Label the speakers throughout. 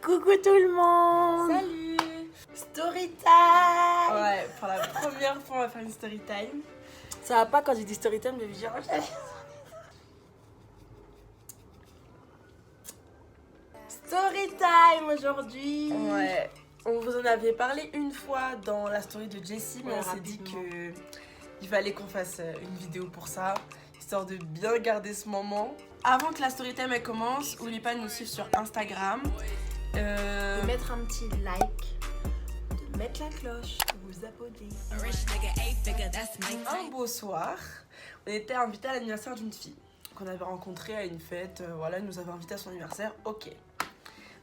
Speaker 1: Coucou tout le monde.
Speaker 2: Salut.
Speaker 1: Story time.
Speaker 2: Ouais, pour la première fois, on va faire une story time.
Speaker 1: Ça va pas quand j'ai dit story time, je vais dire... Story time aujourd'hui.
Speaker 2: Ouais. On vous en avait parlé une fois dans la story de Jessie, mais
Speaker 1: Ouais,
Speaker 2: on s'est dit
Speaker 1: rapidement.
Speaker 2: qu'il fallait qu'on fasse une vidéo pour ça, histoire de bien garder ce moment. Avant que la story time elle commence, n'oubliez pas de nous suivre sur Instagram.
Speaker 1: De mettre un petit like, de mettre la cloche, de vous abonner.
Speaker 2: Un beau soir, on était invités à l'anniversaire d'une fille qu'on avait rencontrée à une fête. Voilà, elle nous avait invités à son anniversaire. Ok.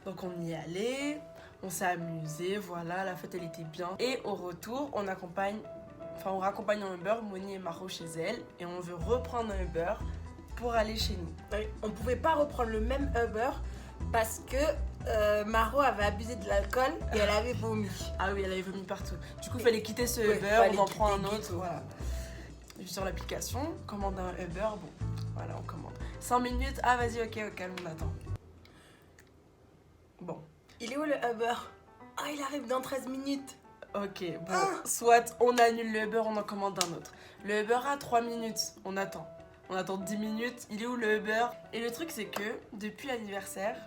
Speaker 2: Donc on y est allé, on s'est amusé, voilà, la fête elle était bien. Et au retour, on raccompagne en Uber Moni et Maro chez elle et on veut reprendre un Uber pour aller chez nous.
Speaker 1: On pouvait pas reprendre le même Uber parce que Maro avait abusé de l'alcool et elle avait vomi.
Speaker 2: Ah oui, elle avait vomi partout. Du coup, il fallait quitter ce
Speaker 1: Ouais,
Speaker 2: Uber,
Speaker 1: fallait
Speaker 2: on en
Speaker 1: quitter
Speaker 2: prend un
Speaker 1: Guido.
Speaker 2: autre. Voilà. Je suis sur l'application, commande un Uber, bon, voilà, on commande. 5 minutes, ah vas-y, ok, calme, on attend. Bon,
Speaker 1: Il est où le Uber? Ah, il arrive dans 13 minutes.
Speaker 2: ok, bon, soit on annule le Uber, on en commande un autre. Le Uber a 3 minutes, on attend. On attend 10 minutes, il est où le Uber? Et le truc c'est que, depuis l'anniversaire,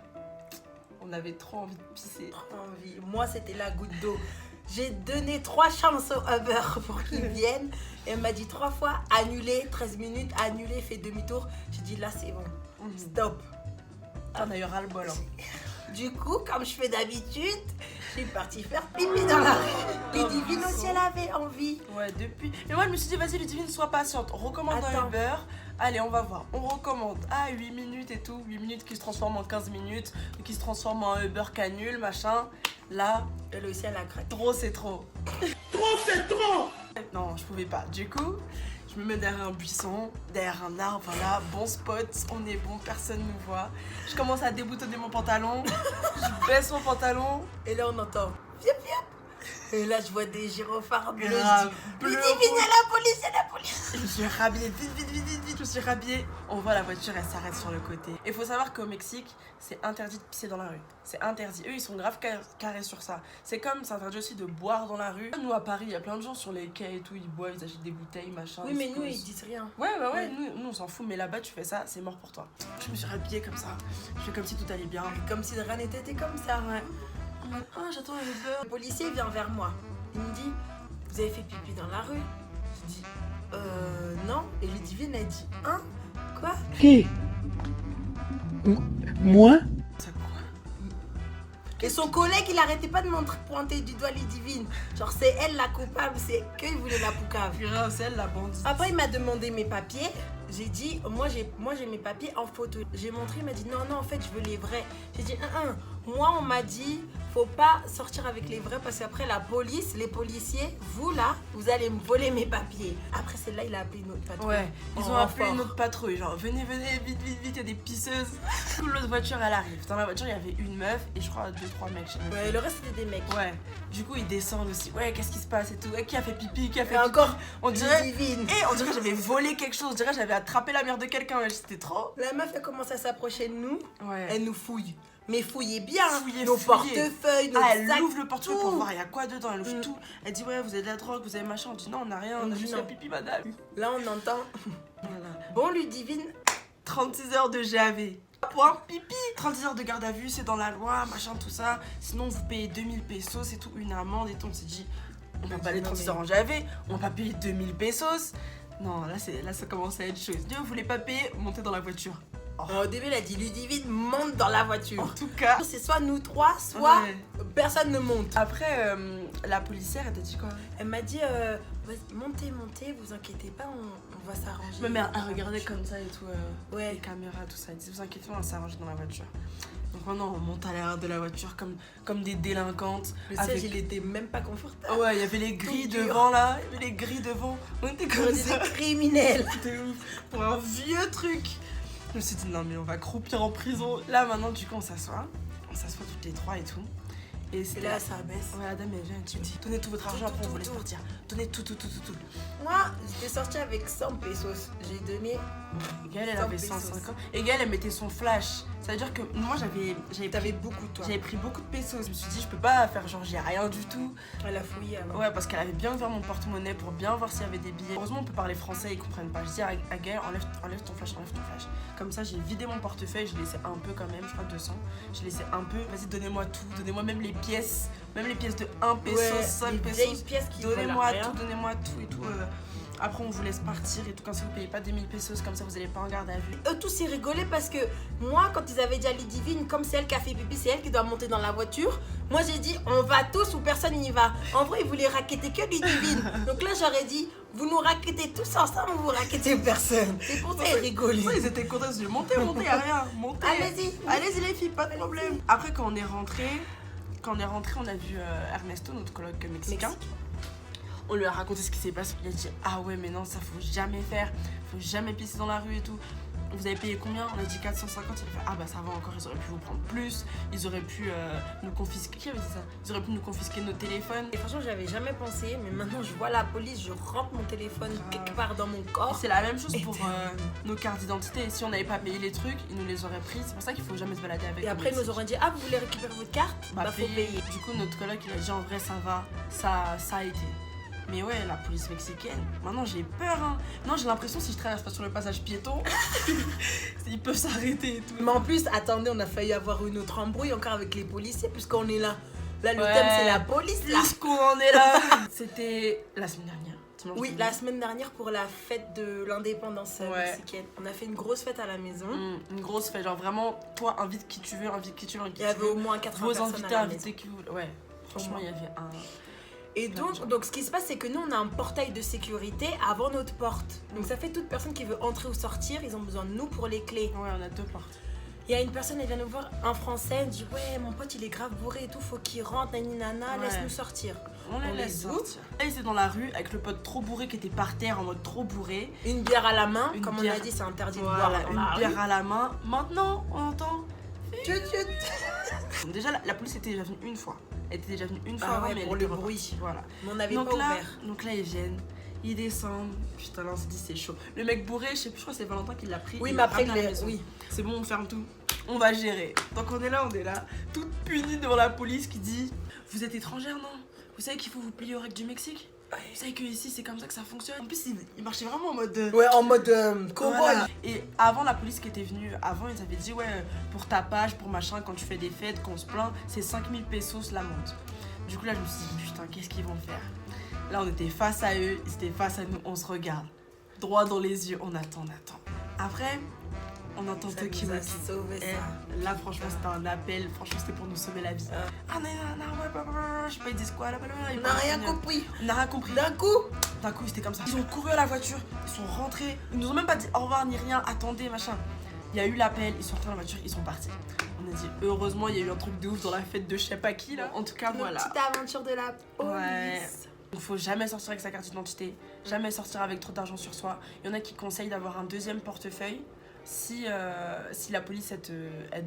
Speaker 2: on avait trop envie de pisser.
Speaker 1: Envie. Moi, c'était la goutte d'eau. J'ai donné 3 chances au Uber pour qu'il vienne. Et elle m'a dit 3 fois annulé, 13 minutes, annulé, fait demi-tour. J'ai dit là, c'est bon. Stop.
Speaker 2: On a eu ras-le-bol. Hein.
Speaker 1: Du coup, comme je fais d'habitude, je suis partie faire pipi dans la rue. Ludivine aussi, elle avait envie.
Speaker 2: Ouais, depuis. Mais moi, je me suis dit, vas-y, Ludivine, sois patiente. On recommande un
Speaker 1: Attends.
Speaker 2: Uber. Allez, on va voir. On recommande. Ah, 8 minutes et tout. 8 minutes qui se transforment en 15 minutes. Qui se transforment en Uber canule, machin. Là,
Speaker 1: Elle aussi, elle a craqué.
Speaker 2: trop, c'est trop.
Speaker 3: Trop, c'est trop!
Speaker 2: Non, je pouvais pas. Du coup, je me mets derrière un buisson, derrière un arbre. Voilà, bon spot. On est bon, personne nous voit. Je commence à déboutonner mon pantalon. Je baisse mon pantalon.
Speaker 1: Et là, on entend fiop fiop. Et là, je vois des gyrophares bleus.
Speaker 2: Grave,
Speaker 1: Je dis,
Speaker 2: bleu,
Speaker 1: Ludivine, il y a la police, il y a la police.
Speaker 2: Je me suis rhabillée, vite, je me suis rhabillée. On voit la voiture, elle s'arrête sur le côté. Et faut savoir qu'au Mexique, c'est interdit de pisser dans la rue. C'est interdit. Eux, ils sont grave carrés sur ça. C'est comme, c'est interdit aussi de boire dans la rue. Nous, à Paris, il y a plein de gens sur les quais et tout, ils boivent, ils achètent des bouteilles, machin.
Speaker 1: Oui, mais
Speaker 2: se
Speaker 1: nous,
Speaker 2: posent.
Speaker 1: ils disent rien.
Speaker 2: Ouais,
Speaker 1: Ouais.
Speaker 2: nous on s'en fout, mais là-bas, tu fais ça, c'est mort pour toi. Je me suis rhabillée comme ça. Je fais comme si tout allait bien.
Speaker 1: Comme si de rien n'était comme ça.
Speaker 2: Ouais. Ah, j'attends un Uber.
Speaker 1: Le policier vient vers moi. Il me dit, vous avez fait pipi dans la rue? Je dis, non. Et Ludivine a dit, hein? Quoi?
Speaker 3: Qui? Moi?
Speaker 2: Ça quoi?
Speaker 1: Et son collègue, il arrêtait pas de pointer du doigt Ludivine. Genre, c'est elle la coupable, c'est qu'il voulait la poucave.
Speaker 2: Grave, c'est elle la bandite.
Speaker 1: Après, il m'a demandé mes papiers. J'ai dit, moi j'ai mes papiers en photo. J'ai montré, il m'a dit, non, en fait, je veux les vrais. J'ai dit, moi, on m'a dit, faut pas sortir avec les vrais parce qu'après, la police, les policiers, vous là, vous allez me voler mes papiers. Après, celle-là, il a appelé notre patrouille.
Speaker 2: Ouais, ils
Speaker 1: En
Speaker 2: ont appelé
Speaker 1: renfort.
Speaker 2: une autre patrouille, genre venez, vite, il y a des pisseuses. Du coup, l'autre voiture, elle arrive. Dans la voiture, il y avait une meuf et je crois 2-3 mecs. Je sais même
Speaker 1: Ouais, le reste, c'était des mecs.
Speaker 2: plus. Ouais, du coup, ils descendent aussi. Ouais, qu'est-ce qui se passe et tout. Ouais, qui a fait pipi, qui a fait
Speaker 1: Et
Speaker 2: pipi.
Speaker 1: encore,
Speaker 2: On dirait.
Speaker 1: Ludivine.
Speaker 2: Et on dirait que j'avais volé quelque chose. On dirait que j'avais attrapé la mère de quelqu'un. Ouais, c'était trop.
Speaker 1: La meuf, elle commence à s'approcher de nous.
Speaker 2: Ouais.
Speaker 1: Elle nous fouille. Mais fouillez bien.
Speaker 2: Fouillez,
Speaker 1: nos
Speaker 2: fouillez.
Speaker 1: portefeuilles, nos
Speaker 2: Ah, elle
Speaker 1: sacs,
Speaker 2: ouvre le portefeuille
Speaker 1: tout.
Speaker 2: pour voir il y a quoi dedans. Elle ouvre tout. Elle dit ouais, vous avez de la drogue, vous avez machin. On dit non, on n'a rien.
Speaker 1: On
Speaker 2: On a
Speaker 1: dit
Speaker 2: juste
Speaker 1: non.
Speaker 2: fait pipi, madame.
Speaker 1: Là, on entend.
Speaker 2: Voilà.
Speaker 1: Bon, Ludivine,
Speaker 2: 36 heures de GAV. Pour un pipi. 36 heures de garde à vue, c'est dans la loi, machin, tout ça. Sinon, vous payez 2000 pesos, c'est tout, une amende et tout. On s'est dit, on va pas aller 36 heures en GAV, on va pas payer 2000 pesos. Non, là, ça commence à être chaud. Dieu, vous voulez pas payer, montez dans la voiture.
Speaker 1: au début, elle a dit Ludivine, monte dans la voiture.
Speaker 2: En tout cas.
Speaker 1: C'est soit nous trois, soit
Speaker 2: Ouais.
Speaker 1: personne ne monte.
Speaker 2: Après, la policière, elle t'a dit quoi?
Speaker 1: Elle m'a dit montez, vous inquiétez pas, on va s'arranger.
Speaker 2: Ma mère, elle regardait comme ça et tout,
Speaker 1: Ouais.
Speaker 2: les caméras, tout ça. Elle dit, vous inquiétez pas, on va s'arranger dans la voiture. Donc maintenant, on monte à l'arrière de la voiture comme des délinquantes.
Speaker 1: Le siège, il était même pas confortable.
Speaker 2: Ouais, il y avait les grilles
Speaker 1: Tout dur.
Speaker 2: devant là, il y avait les grilles devant. On était
Speaker 1: On
Speaker 2: comme ça.
Speaker 1: était criminels.
Speaker 2: De ouf. Pour un vieux truc. Je me suis dit, non, mais on va croupir en prison. Là, maintenant, du coup, on s'assoit. On s'assoit toutes les trois et tout. Et
Speaker 1: Et
Speaker 2: c'était
Speaker 1: là, ça baisse.
Speaker 2: Ouais, la dame, elle vient et tu me dis, donnez tout votre argent, après on vous laisse partir. Donnez tout.
Speaker 1: Moi, j'étais sortie avec 100 pesos. J'ai donné
Speaker 2: Gaëlle, elle
Speaker 1: 100
Speaker 2: avait
Speaker 1: pesos.
Speaker 2: 150. Et Gaëlle, elle mettait son flash. Ça veut dire que moi,
Speaker 1: T'avais beaucoup, toi.
Speaker 2: j'avais pris beaucoup de pesos. Je me suis dit, je peux pas faire genre, j'ai rien du tout.
Speaker 1: Elle a fouillé avant.
Speaker 2: Ouais, parce qu'elle avait bien ouvert mon porte-monnaie pour bien voir s'il y avait des billets. Heureusement, on peut parler français, ils comprennent pas. Je dis à Gaëlle, enlève ton flash, enlève ton flash. Comme ça, j'ai vidé mon portefeuille, j'ai laissé un peu quand même, je crois 200. J'ai laissé un peu. Vas-y, donnez-moi tout. Donnez-moi même les pièces de 1 peso, 5
Speaker 1: les
Speaker 2: pesos.
Speaker 1: vieilles pièces qui
Speaker 2: Donnez-moi
Speaker 1: valent rien.
Speaker 2: donnez-moi tout et tout. Après, on vous laisse partir et tout. Comme ça, vous payez pas 2000 pesos, comme ça, vous allez pas en garde à vue.
Speaker 1: Eux tous ils rigolaient parce que moi quand ils avaient dit à Ludivine comme c'est elle qui a fait pipi, c'est elle qui doit monter dans la voiture. Moi j'ai dit on va tous ou personne n'y va. En vrai ils voulaient raqueter que Ludivine. Donc là j'aurais dit vous nous raquettez tous ensemble ou vous raquettez personne. C'est pour ça ils rigolaient.
Speaker 2: Ouais, ils étaient contents, ils se disaient montez, y'a rien, montez. Allez-y les filles, pas de problème. Après, quand on est rentré, on a vu Ernesto, notre coloc mexicain. On lui a raconté ce qui s'est passé. Il a dit ah ouais mais non ça faut jamais faire, faut jamais pisser dans la rue et tout. Vous avez payé combien? On a dit 450. Il a fait ah bah ça va encore, ils auraient pu vous prendre plus, ils auraient pu nous confisquer. Qui avait dit ça? Ils auraient pu nous confisquer nos téléphones.
Speaker 1: Et franchement j'avais jamais pensé mais maintenant je vois la police, je rentre mon téléphone quelque part dans mon
Speaker 2: Et
Speaker 1: corps.
Speaker 2: c'est la même chose pour nos cartes d'identité. Si on n'avait pas payé les trucs, ils nous les auraient pris. C'est pour ça qu'il faut jamais se balader avec.
Speaker 1: Et après ils nous auraient dit ah vous voulez récupérer votre carte? Bah faut payer.
Speaker 2: Du coup notre coloc il a dit en vrai ça va, ça a été. Mais ouais, la police mexicaine, maintenant j'ai peur hein. Non, j'ai l'impression si je traverse pas sur le passage piéton, ils peuvent s'arrêter et tout.
Speaker 1: Mais en plus, attendez, on a failli avoir une autre embrouille encore avec les policiers puisqu'on est là. Là, le
Speaker 2: Ouais.
Speaker 1: thème, c'est la police. Là.
Speaker 2: Puisqu'on en est là. C'était la semaine dernière. dimanche
Speaker 1: Oui,
Speaker 2: dernier.
Speaker 1: la semaine dernière pour la fête de l'indépendance
Speaker 2: Ouais.
Speaker 1: mexicaine. On a fait une grosse fête à la maison.
Speaker 2: Une grosse fête, genre vraiment, toi invite qui tu veux, invite qui tu veux,
Speaker 1: Il y avait au moins 80
Speaker 2: vos
Speaker 1: personnes
Speaker 2: invités,
Speaker 1: à la maison.
Speaker 2: invités qui vous. Ouais, franchement, il y avait un.
Speaker 1: Et
Speaker 2: Plein de gens.
Speaker 1: donc, ce qui se passe, c'est que nous, on a un portail de sécurité avant notre porte. Donc, ça fait toute personne qui veut entrer ou sortir, ils ont besoin de nous pour les clés.
Speaker 2: Ouais, on a 2 portes.
Speaker 1: Il y a une personne, elle vient nous voir, un français, elle dit ouais, mon pote, il est grave bourré et tout, faut qu'il rentre, nani nana,
Speaker 2: Ouais.
Speaker 1: laisse-nous sortir.
Speaker 2: On les
Speaker 1: On
Speaker 2: laisse
Speaker 1: les
Speaker 2: sortir. Là, ils étaient dans la rue avec le pote trop bourré qui était par terre en mode trop bourré.
Speaker 1: Une bière à la main,
Speaker 2: Une
Speaker 1: comme
Speaker 2: bière.
Speaker 1: on a dit, c'est interdit de
Speaker 2: Voilà,
Speaker 1: boire dans la
Speaker 2: une
Speaker 1: rue.
Speaker 2: bière à la main. Maintenant, on entend.
Speaker 1: Tchut, tchut.
Speaker 2: Déjà, la police était déjà venue une fois. Elle était déjà venue une fois
Speaker 1: Ah
Speaker 2: avant,
Speaker 1: ouais,
Speaker 2: mais
Speaker 1: pour
Speaker 2: elle
Speaker 1: le
Speaker 2: était
Speaker 1: bruit.
Speaker 2: repartie. Voilà.
Speaker 1: Mais on n'avait
Speaker 2: Donc
Speaker 1: pas
Speaker 2: là,
Speaker 1: ouvert.
Speaker 2: ils viennent, ils descendent. Putain, là, on s'est dit, c'est chaud. Le mec bourré, je sais plus, je crois que c'est Valentin qui l'a pris.
Speaker 1: Oui,
Speaker 2: il
Speaker 1: mais
Speaker 2: l'a
Speaker 1: après,
Speaker 2: ramené à la maison.
Speaker 1: oui.
Speaker 2: C'est bon, on ferme tout. On va gérer. Donc on est là, toute punie devant la police qui dit vous êtes étrangère, non? Vous savez qu'il faut vous plier aux règles du Mexique? Vous savez que ici c'est comme ça que ça fonctionne. En plus, il marchait vraiment en mode.
Speaker 1: Ouais, en mode cowboy.
Speaker 2: Voilà. Et avant, la police qui était venue, avant, ils avaient dit ouais, pour tapage, pour machin, quand tu fais des fêtes, qu'on se plaint, c'est 5000 pesos l'amende. Du coup, là, je me suis dit putain, qu'est-ce qu'ils vont faire? Là, on était face à eux, ils étaient face à nous, on se regarde. Droit dans les yeux, on attend. Après, on entend
Speaker 1: Ça
Speaker 2: qui
Speaker 1: nous a
Speaker 2: me dit.
Speaker 1: sauvé
Speaker 2: Eh,
Speaker 1: ça.
Speaker 2: là, franchement, c'était un appel. Franchement, c'était pour nous sauver la vie. Ah, non, ouais, je sais pas, ils disent quoi là,
Speaker 1: On n'a rien compris.
Speaker 2: On n'a rien compris.
Speaker 1: D'un coup,
Speaker 2: D'un coup, c'était comme ça. Ils ont couru à la voiture, ils sont rentrés. Ils nous ont même pas dit au revoir ni rien. Attendez, machin. Il y a eu l'appel, ils sont rentrés dans la voiture, ils sont partis. On a dit, heureusement, il y a eu un truc de ouf dans la fête de je sais pas qui là. En tout cas,
Speaker 1: notre
Speaker 2: voilà.
Speaker 1: petite aventure de la police.
Speaker 2: Ouais. Il faut jamais sortir avec sa carte d'identité, jamais sortir avec trop d'argent sur soi. Il y en a qui conseillent d'avoir un deuxième portefeuille. Si la police elle te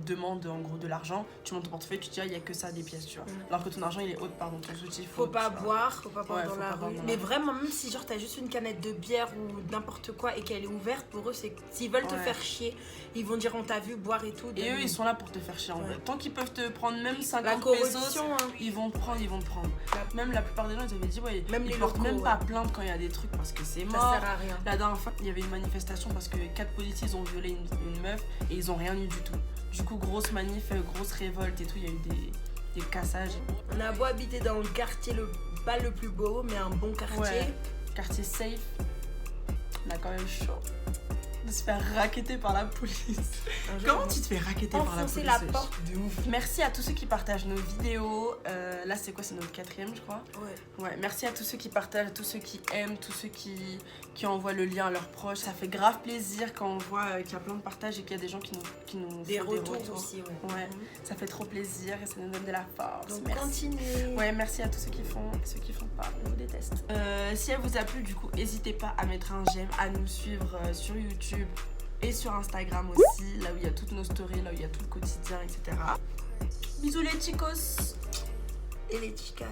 Speaker 2: demande en gros de l'argent, tu montes ton portefeuille, tu te dis il y a que ça des pièces, tu vois. Alors que ton argent il est haut dans ton soutif.
Speaker 1: Faut pas boire dans
Speaker 2: faut
Speaker 1: la
Speaker 2: pas boire
Speaker 1: rue.
Speaker 2: dans la
Speaker 1: Mais
Speaker 2: rue.
Speaker 1: vraiment, même si genre t'as juste une canette de bière ou n'importe quoi et qu'elle est ouverte, pour eux, c'est s'ils veulent te
Speaker 2: Ouais.
Speaker 1: faire chier, ils vont dire on t'a vu boire et tout.
Speaker 2: Et eux ils sont là pour te faire chier en
Speaker 1: Ouais.
Speaker 2: vrai. Tant qu'ils peuvent te prendre même 50
Speaker 1: la
Speaker 2: pesos,
Speaker 1: corruption, hein.
Speaker 2: ils vont te prendre. Même la plupart des gens ils avaient dit ouais,
Speaker 1: Même
Speaker 2: ils
Speaker 1: les
Speaker 2: portent
Speaker 1: locaux,
Speaker 2: même
Speaker 1: ouais.
Speaker 2: pas plainte quand il y a des trucs parce que c'est
Speaker 1: Ça
Speaker 2: mort.
Speaker 1: sert à rien.
Speaker 2: La dernière fois, il y avait une manifestation parce que 4 policiers ils ont violé une meuf et ils ont rien eu du tout. Du coup, grosse manif, grosse révolte et tout, il y a eu des cassages.
Speaker 1: On a beau habiter dans le quartier pas le plus beau, mais un bon quartier.
Speaker 2: Ouais. Quartier safe, on a quand même chaud de se faire racketter par la police.
Speaker 1: Un jour,
Speaker 2: Comment
Speaker 1: on
Speaker 2: tu te fais racketter par la
Speaker 1: enfoncer
Speaker 2: police?
Speaker 1: la porte de ouf.
Speaker 2: Merci à tous ceux qui partagent nos vidéos. Là, c'est quoi? C'est notre 4e, je crois.
Speaker 1: Ouais.
Speaker 2: Ouais, merci à tous ceux qui partagent, à tous ceux qui aiment, tous ceux qui envoient le lien à leurs proches. Ça fait grave plaisir quand on voit qu'il y a plein de partages et qu'il y a des gens qui nous
Speaker 1: Des
Speaker 2: font
Speaker 1: retours aussi, ouais.
Speaker 2: Ouais, ça fait trop plaisir et ça nous donne de la force.
Speaker 1: Donc
Speaker 2: merci.
Speaker 1: continuez.
Speaker 2: Ouais, merci à tous ceux qui font et ceux qui font pas. Je vous déteste. Si elle vous a plu, du coup, n'hésitez pas à mettre un j'aime, à nous suivre sur YouTube et sur Instagram aussi, là où il y a toutes nos stories, là où il y a tout le quotidien, etc. Bisous les chicos!
Speaker 1: Et les chicas.